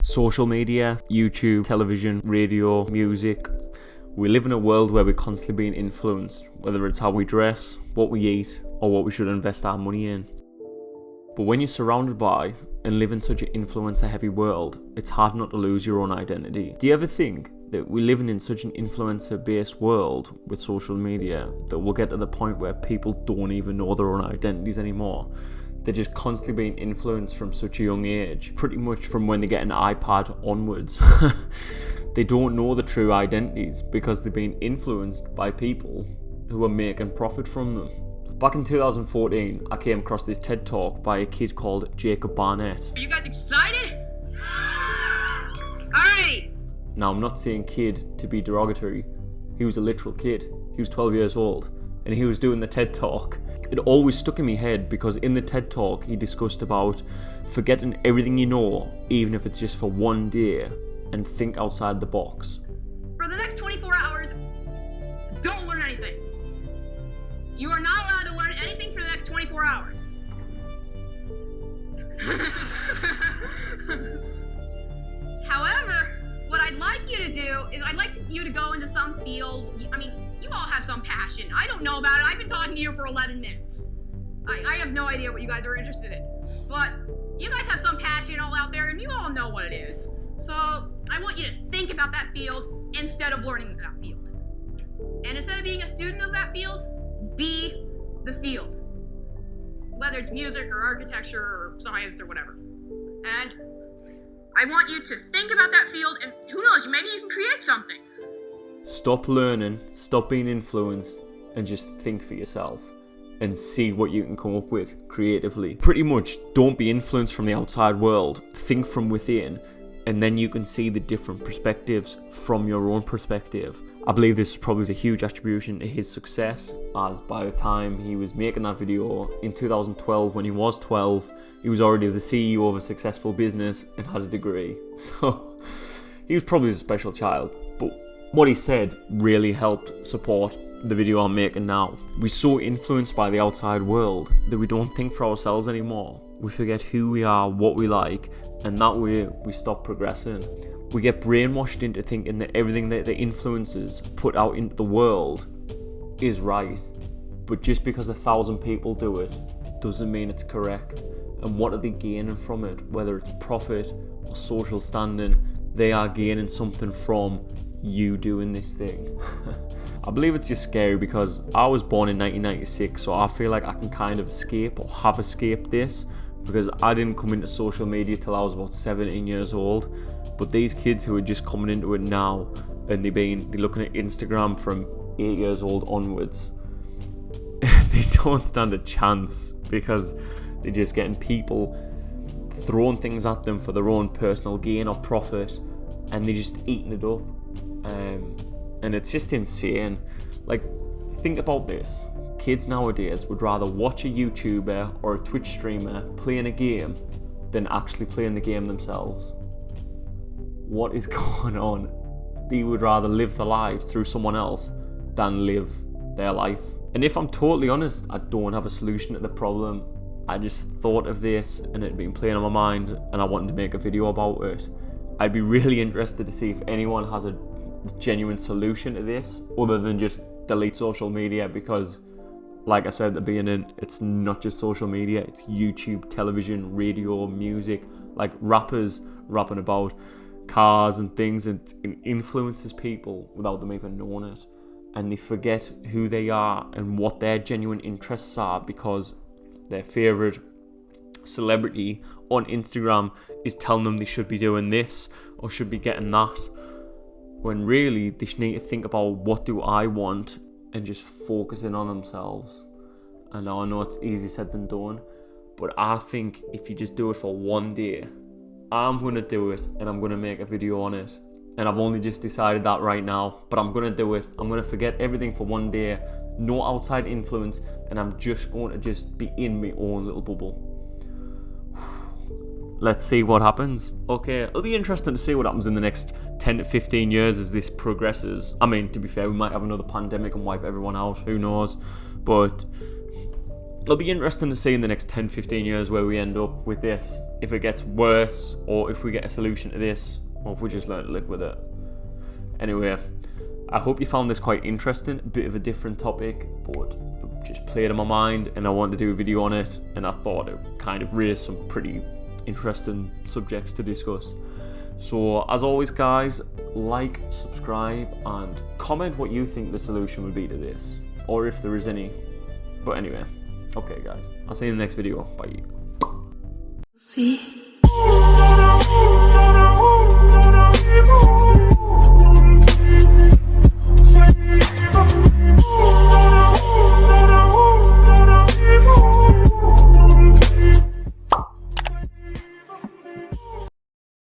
Social media, YouTube, television, radio, music. We live in a world where we're constantly being influenced, whether it's how we dress, what we eat, or what we should invest our money in. But when you're surrounded by and live in such an influencer-heavy world, it's hard not to lose your own identity. Do you ever think that we're living in such an influencer-based world with social media that we'll get to the point where people don't even know their own identities anymore? They're just constantly being influenced from such a young age, pretty much from when they get an iPad onwards. They don't know the true identities because they're being influenced by people who are making profit from them. Back in 2014, I came across this TED Talk by a kid called Jacob Barnett. Are you guys excited? Alright! Now, I'm not saying kid to be derogatory. He was a literal kid. He was 12 years old, and he was doing the TED Talk. It always stuck in my head because in the TED Talk, he discussed about forgetting everything you know, even if it's just for one day, and think outside the box. For the next 24 hours, don't learn anything. You are not allowed to learn anything for the next 24 hours. However, what I'd like you to do is I'd like you to go into some field. I mean, you all have some passion. I don't know about it. I've been talking to you for 11 minutes. I have no idea what you guys are interested in. But you guys have some passion all out there, and you all know what it is. So I want you to think about that field instead of learning that field. And instead of being a student of that field, be the field. Whether it's music or architecture or science or whatever. And I want you to think about that field, and who knows, maybe you can create something. Stop learning, stop being influenced, and just think for yourself and see what you can come up with creatively. Pretty much, don't be influenced from the outside world. Think from within, and then you can see the different perspectives from your own perspective. I believe this probably is a huge attribution to his success, as by the time he was making that video in 2012, when he was 12, he was already the CEO of a successful business and had a degree. So he was probably a special child, but what he said really helped support the video I'm making now. We're so influenced by the outside world that we don't think for ourselves anymore. We forget who we are, what we like, and that way we stop progressing. We get brainwashed into thinking that everything that the influencers put out into the world is right. But just because 1,000 people do it doesn't mean it's correct. And what are they gaining from it? Whether it's profit or social standing, they are gaining something from you doing this thing. I believe it's just scary because I was born in 1996, so I feel like I can kind of escape or have escaped this because I didn't come into social media till I was about 17 years old. But these kids who are just coming into it now and they're looking at Instagram from 8 years old onwards, they don't stand a chance because they're just getting people throwing things at them for their own personal gain or profit, and they're just eating it up. And it's just insane. Like, think about this. Kids nowadays would rather watch a YouTuber or a Twitch streamer playing a game than actually playing the game themselves. What is going on? They would rather live their lives through someone else than live their life. And if I'm totally honest, I don't have a solution to the problem. I just thought of this and it had been playing on my mind and I wanted to make a video about it. I'd be really interested to see if anyone has a genuine solution to this other than just delete social media, because like I said at the beginning, it's not just social media, it's YouTube, television, radio, music, like rappers rapping about cars and things, and it influences people without them even knowing it, and they forget who they are and what their genuine interests are because their favourite celebrity on Instagram is telling them they should be doing this or should be getting that, when really they should need to think about what do I want and just focusing on themselves. And I know it's easier said than done, but I think if you just do it for one day, I'm going to do it and I'm going to make a video on it. And I've only just decided that right now, but I'm going to do it. I'm going to forget everything for one day, no outside influence, and I'm just going to just be in my own little bubble. Let's see what happens. Okay, it'll be interesting to see what happens in the next 10 to 15 years as this progresses. I mean, to be fair, we might have another pandemic and wipe everyone out, who knows. But it'll be interesting to see in the next 10-15 years where we end up with this, if it gets worse, or if we get a solution to this, or if we just learn to live with it. Anyway, I hope you found this quite interesting, a bit of a different topic, but it just played in my mind and I wanted to do a video on it, and I thought it kind of raised some pretty interesting subjects to discuss. So as always guys, like, subscribe and comment what you think the solution would be to this, or if there is any. But anyway, okay guys, I'll see you in the next video. Bye. See?